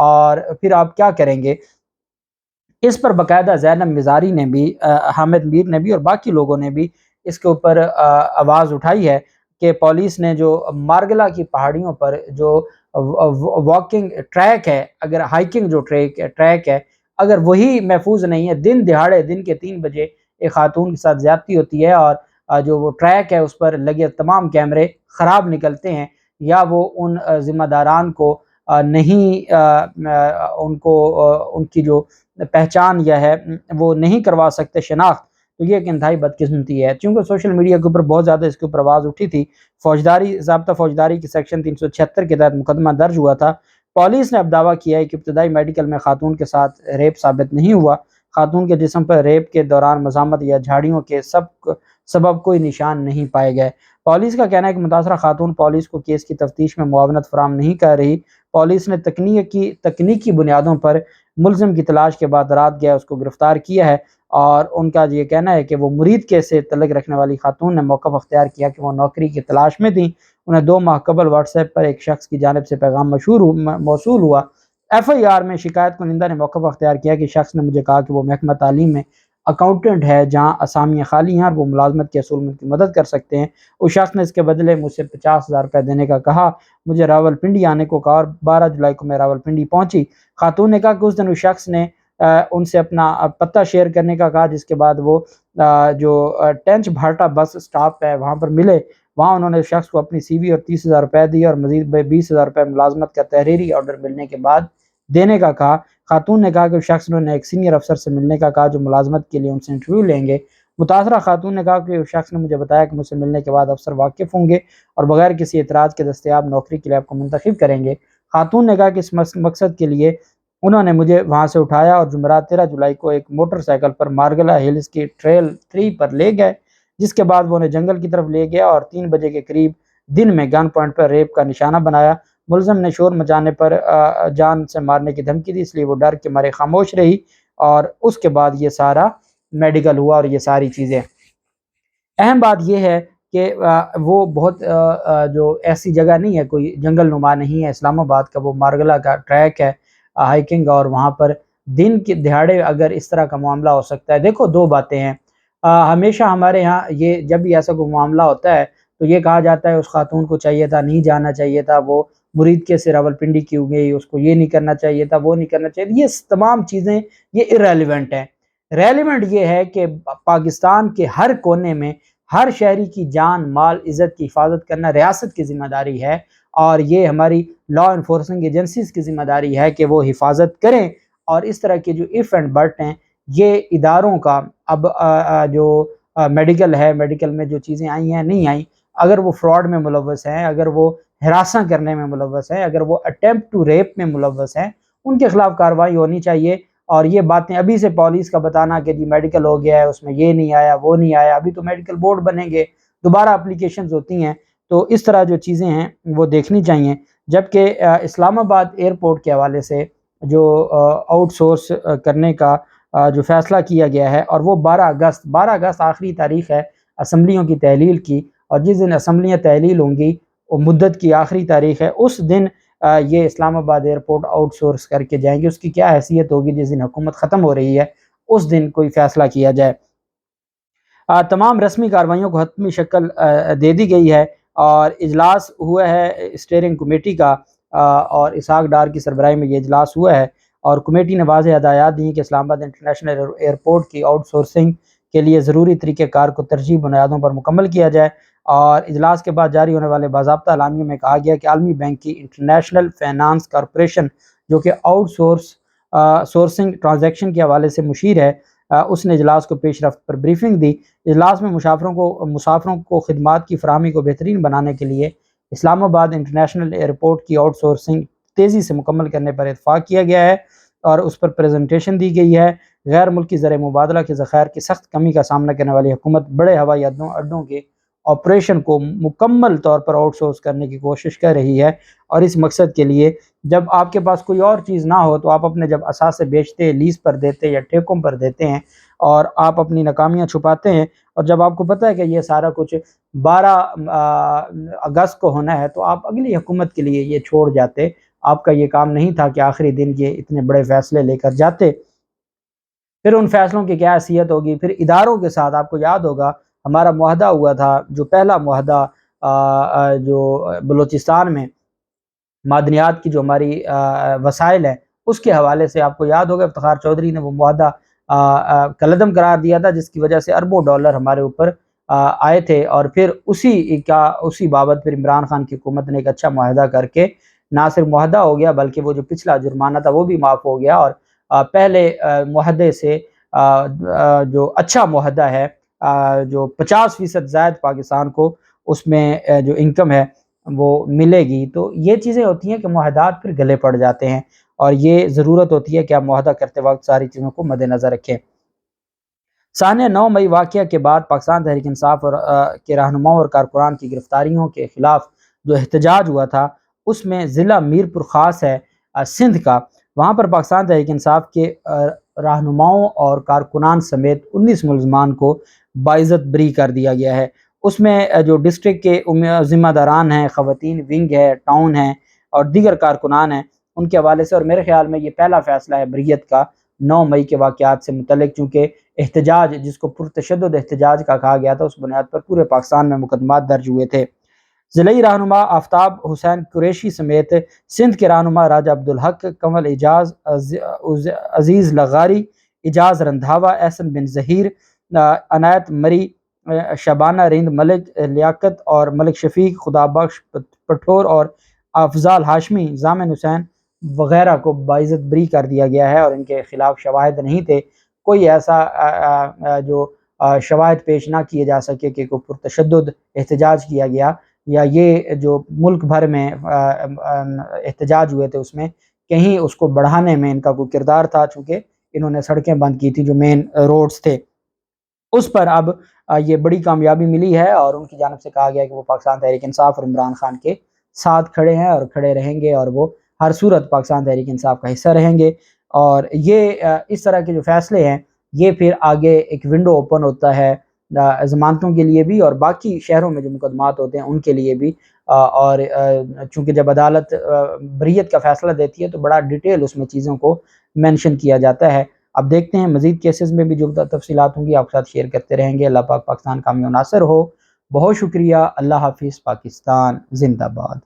اور پھر آپ کیا کریں گے؟ اس پر باقاعدہ زینب مزاری نے بھی، حامد میر نے بھی اور باقی لوگوں نے بھی اس کے اوپر آواز اٹھائی ہے کہ پولیس نے جو مارگلا کی پہاڑیوں پر جو واکنگ ٹریک ہے، اگر ہائکنگ جو ٹریک ہے، اگر وہی محفوظ نہیں ہے، دن دہاڑے دن کے 3 بجے ایک خاتون کے ساتھ زیادتی ہوتی ہے اور جو وہ ٹریک ہے اس پر لگے تمام کیمرے خراب نکلتے ہیں، یا وہ ان ذمہ داران کو نہیں ان کو ان کی جو پہچان یا ہے وہ نہیں کروا سکتے شناخت، تو یہ ایک انتہائی بدقسمتی ہے۔ چونکہ سوشل میڈیا کے اوپر بہت زیادہ اس کے اوپر آواز اٹھی تھی، ضابطہ فوجداری کی سیکشن 376 کے تحت مقدمہ درج ہوا تھا۔ پولیس نے اب دعویٰ کیا ہے کہ ابتدائی میڈیکل میں خاتون کے ساتھ ریپ ثابت نہیں ہوا، خاتون کے جسم پر ریپ کے دوران مزاحمت یا جھاڑیوں کے سبب کوئی نشان نہیں پائے گئے۔ پولیس کا کہنا ہے کہ متاثرہ خاتون پولیس کو کیس کی تفتیش میں معاونت فراہم نہیں کر رہی۔ پولیس نے تکنیکی بنیادوں پر ملزم کی تلاش کے بعد رات گیا اس کو گرفتار کیا ہے، اور ان کا یہ کہنا ہے کہ وہ مرید کے سے تعلق رکھنے والی خاتون نے موقف اختیار کیا کہ وہ نوکری کی تلاش میں تھیں۔ انہیں 2 ماہ قبل واٹس ایپ پر ایک شخص کی جانب سے پیغام موصول ہوا۔ ایف آئی آر میں شکایت کنندہ نے موقف اختیار کیا کہ شخص نے مجھے کہا کہ وہ محکمہ تعلیم میں اکاؤنٹنٹ ہے جہاں اسامیاں خالی ہیں اور وہ ملازمت کے اصول میں ان کی مدد کر سکتے ہیں۔ اس شخص نے اس کے بدلے مجھ سے 50,000 روپے دینے کا کہا، مجھے راولپنڈی آنے کو کہا اور 12 جولائی کو میں راولپنڈی پہنچی۔ خاتون نے کہا کہ اس دن اس شخص نے ان سے اپنا پتہ شیئر کرنے کا کہا، جس کے بعد وہ جو ٹینچ بھاٹا بس سٹاپ ہے وہاں پر ملے، وہاں انہوں نے اس شخص کو اپنی سی وی اور 30,000 روپے دیے اور مزید 20,000 روپے ملازمت کا تحریری آرڈر ملنے کے بعد دینے کا کہا۔ خاتون نے کہا کہ اس شخص نے ایک سینئر افسر سے ملنے کا کہا جو ملازمت کے لیے ان سے انٹرویو لیں گے۔ متاثرہ خاتون نے کہا کہ اس شخص نے مجھے بتایا کہ مجھ سے ملنے کے بعد افسر واقف ہوں گے اور بغیر کسی اعتراض کے دستیاب نوکری کے لیے آپ کو منتخب کریں گے۔ خاتون نے کہا کہ اس مقصد کے لیے انہوں نے مجھے وہاں سے اٹھایا اور جمعرات 13 جولائی کو ایک موٹر سائیکل پر مارگلا ہلز کی ٹریل 3 پر لے گئے، جس کے بعد وہ انہیں جنگل کی طرف لے گیا اور 3 بجے کے قریب دن میں گن پوائنٹ پر ریپ کا نشانہ بنایا۔ ملزم نے شور مچانے پر جان سے مارنے کی دھمکی دی، اس لیے وہ ڈر کے مارے خاموش رہی اور اس کے بعد یہ سارا میڈیکل ہوا اور یہ ساری چیزیں۔ اہم بات یہ ہے کہ وہ بہت جو ایسی جگہ نہیں ہے، کوئی جنگل نما نہیں ہے، اسلام آباد کا وہ مارگلا کا ٹریک ہے ہائکنگ، اور وہاں پر دن کے دہاڑے اگر اس طرح کا معاملہ ہو سکتا ہے۔ دیکھو 2 باتیں ہیں، ہمیشہ ہمارے ہاں یہ جب بھی ایسا کوئی معاملہ ہوتا ہے تو یہ کہا جاتا ہے اس خاتون کو چاہیے تھا، نہیں جانا چاہیے تھا، وہ مرید کے سے راولپنڈی کیوں گئی، اس کو یہ نہیں کرنا چاہیے تھا، وہ نہیں کرنا چاہیے تھا۔ یہ تمام چیزیں یہ ارریلیونٹ ہیں۔ ریلیونٹ یہ ہے کہ پاکستان کے ہر کونے میں ہر شہری کی جان، مال، عزت کی حفاظت کرنا ریاست کی ذمہ داری ہے، اور یہ ہماری لا انفورسنگ ایجنسیز کی ذمہ داری ہے کہ وہ حفاظت کریں، اور اس طرح کے جو اف اینڈ بٹ ہیں یہ اداروں کا اب جو میڈیکل ہے، میڈیکل میں جو چیزیں آئی ہیں نہیں آئیں، اگر وہ فراڈ میں ملوث ہیں، اگر وہ ہراساں کرنے میں ملوث ہیں، اگر وہ اٹیمپٹ ٹو ریپ میں ملوث ہیں، ان کے خلاف کارروائی ہونی چاہیے۔ اور یہ باتیں ابھی سے پولیس کا بتانا کہ جی میڈیکل ہو گیا ہے، اس میں یہ نہیں آیا وہ نہیں آیا، ابھی تو میڈیکل بورڈ بنیں گے، دوبارہ اپلیکیشنز ہوتی ہیں، تو اس طرح جو چیزیں ہیں وہ دیکھنی چاہیے۔ جبکہ اسلام آباد ایئرپورٹ کے حوالے سے جو آؤٹ سورس کرنے کا جو فیصلہ کیا گیا ہے، اور وہ 12 اگست آخری تاریخ ہے اسمبلیوں کی تحلیل کی، اور جس دن اسمبلیاں تحلیل ہوں گی وہ مدت کی آخری تاریخ ہے، اس دن یہ اسلام آباد ایئرپورٹ آؤٹ سورس کر کے جائیں گے۔ اس کی کیا حیثیت ہوگی جس دن حکومت ختم ہو رہی ہے اس دن کوئی فیصلہ کیا جائے۔ تمام رسمی کارروائیوں کو حتمی شکل دے دی گئی ہے، اور اجلاس ہوا ہے اسٹیئرنگ کمیٹی کا، اور اسحاق ڈار کی سربراہی میں یہ اجلاس ہوا ہے، اور کمیٹی نے واضح ہدایات دی کہ اسلام آباد انٹرنیشنل ایئرپورٹ کی آؤٹ سورسنگ کے لیے ضروری طریقہ کار کو ترجیحی بنیادوں پر مکمل کیا جائے۔ اور اجلاس کے بعد جاری ہونے والے باضابطہ اعلامیے میں کہا گیا کہ عالمی بینک کی انٹرنیشنل فائنانس کارپوریشن جو کہ آؤٹ سورسنگ ٹرانزیکشن کے حوالے سے مشیر ہے، اس نے اجلاس کو پیش رفت پر بریفنگ دی۔ اجلاس میں مسافروں کو خدمات کی فراہمی کو بہترین بنانے کے لیے اسلام آباد انٹرنیشنل ایئرپورٹ کی آؤٹ سورسنگ تیزی سے مکمل کرنے پر اتفاق کیا گیا ہے، اور اس پر پریزنٹیشن دی گئی ہے۔ غیر ملکی زر مبادلہ کے ذخائر کی سخت کمی کا سامنا کرنے والی حکومت بڑے ہوائی اڈوں کے آپریشن کو مکمل طور پر آؤٹ سورس کرنے کی کوشش کر رہی ہے، اور اس مقصد کے لیے جب آپ کے پاس کوئی اور چیز نہ ہو تو آپ اپنے جب اثاثے بیچتے، لیز پر دیتے یا ٹھیکوں پر دیتے ہیں، اور آپ اپنی ناکامیاں چھپاتے ہیں، اور جب آپ کو پتہ ہے کہ یہ سارا کچھ 12 اگست کو ہونا ہے تو آپ اگلی حکومت کے لیے یہ چھوڑ جاتے، آپ کا یہ کام نہیں تھا کہ آخری دن یہ اتنے بڑے فیصلے لے کر جاتے۔ پھر ان فیصلوں کی کیا حیثیت ہوگی؟ پھر اداروں کے ساتھ آپ کو یاد ہوگا ہمارا معاہدہ ہوا تھا، جو پہلا معاہدہ جو بلوچستان میں معدنیات کی جو ہماری وسائل ہیں اس کے حوالے سے آپ کو یاد ہوگا افتخار چودھری نے وہ معاہدہ کالعدم قرار دیا تھا، جس کی وجہ سے اربوں ڈالر ہمارے اوپر آئے تھے، اور پھر اسی بابت پھر عمران خان کی حکومت نے ایک اچھا معاہدہ کر کے نہ صرف معاہدہ ہو گیا بلکہ وہ جو پچھلا جرمانہ تھا وہ بھی معاف ہو گیا، اور پہلے معاہدے سے جو اچھا معاہدہ ہے، جو 50% زائد پاکستان کو اس میں جو انکم ہے وہ ملے گی۔ تو یہ چیزیں ہوتی ہیں کہ معاہدات پھر گلے پڑ جاتے ہیں، اور یہ ضرورت ہوتی ہے کہ آپ معاہدہ کرتے وقت ساری چیزوں کو مد نظر رکھیں۔ سانیہ 9 مئی واقعہ کے بعد پاکستان تحریک انصاف کے رہنماؤں اور کارکنان کی گرفتاریوں کے خلاف جو احتجاج ہوا تھا، اس میں ضلع میرپور خاص ہے سندھ کا، وہاں پر پاکستان تحریک انصاف کے رہنماؤں اور کارکنان سمیت 19 ملزمان کو باعزت بری کر دیا گیا ہے۔ اس میں جو ڈسٹرکٹ کے ذمہ داران ہیں، خواتین ونگ ہے، ٹاؤن ہیں اور دیگر کارکنان ہیں، ان کے حوالے سے، اور میرے خیال میں یہ پہلا فیصلہ ہے بریت کا 9 مئی کے واقعات سے متعلق، چونکہ احتجاج جس کو پرتشدد احتجاج کا کہا گیا تھا اس بنیاد پر پورے پاکستان میں مقدمات درج ہوئے تھے۔ ضلعی رہنما آفتاب حسین قریشی سمیت سندھ کے رہنما راجہ عبدالحق، کنول اعجاز، عزیز لغاری، اعجاز رندھاوا، احسن بن ظہیر، عنایت مری، شبانہ رند، ملک لیاقت اور ملک شفیق، خدا بخش پٹھور اور افضال ہاشمی، ضامن حسین وغیرہ کو باعزت بری کر دیا گیا ہے، اور ان کے خلاف شواہد نہیں تھے، کوئی ایسا جو شواہد پیش نہ کیے جا سکے کہ کوئی پرتشدد احتجاج کیا گیا، یا یہ جو ملک بھر میں احتجاج ہوئے تھے اس میں کہیں اس کو بڑھانے میں ان کا کوئی کردار تھا، چونکہ انہوں نے سڑکیں بند کی تھی جو مین روڈز تھے، اس پر اب یہ بڑی کامیابی ملی ہے، اور ان کی جانب سے کہا گیا کہ وہ پاکستان تحریک انصاف اور عمران خان کے ساتھ کھڑے ہیں اور کھڑے رہیں گے، اور وہ ہر صورت پاکستان تحریک انصاف کا حصہ رہیں گے۔ اور یہ اس طرح کے جو فیصلے ہیں یہ پھر آگے ایک ونڈو اوپن ہوتا ہے ضمانتوں کے لیے بھی اور باقی شہروں میں جو مقدمات ہوتے ہیں ان کے لیے بھی، اور چونکہ جب عدالت بریت کا فیصلہ دیتی ہے تو بڑا ڈیٹیل اس میں چیزوں کو مینشن کیا جاتا ہے۔ اب دیکھتے ہیں مزید کیسز میں بھی جو تفصیلات ہوں گی آپ کے ساتھ شیئر کرتے رہیں گے۔ اللہ پاک پاکستان کامیاب و ناصر ہو۔ بہت شکریہ۔ اللہ حافظ۔ پاکستان زندہ باد۔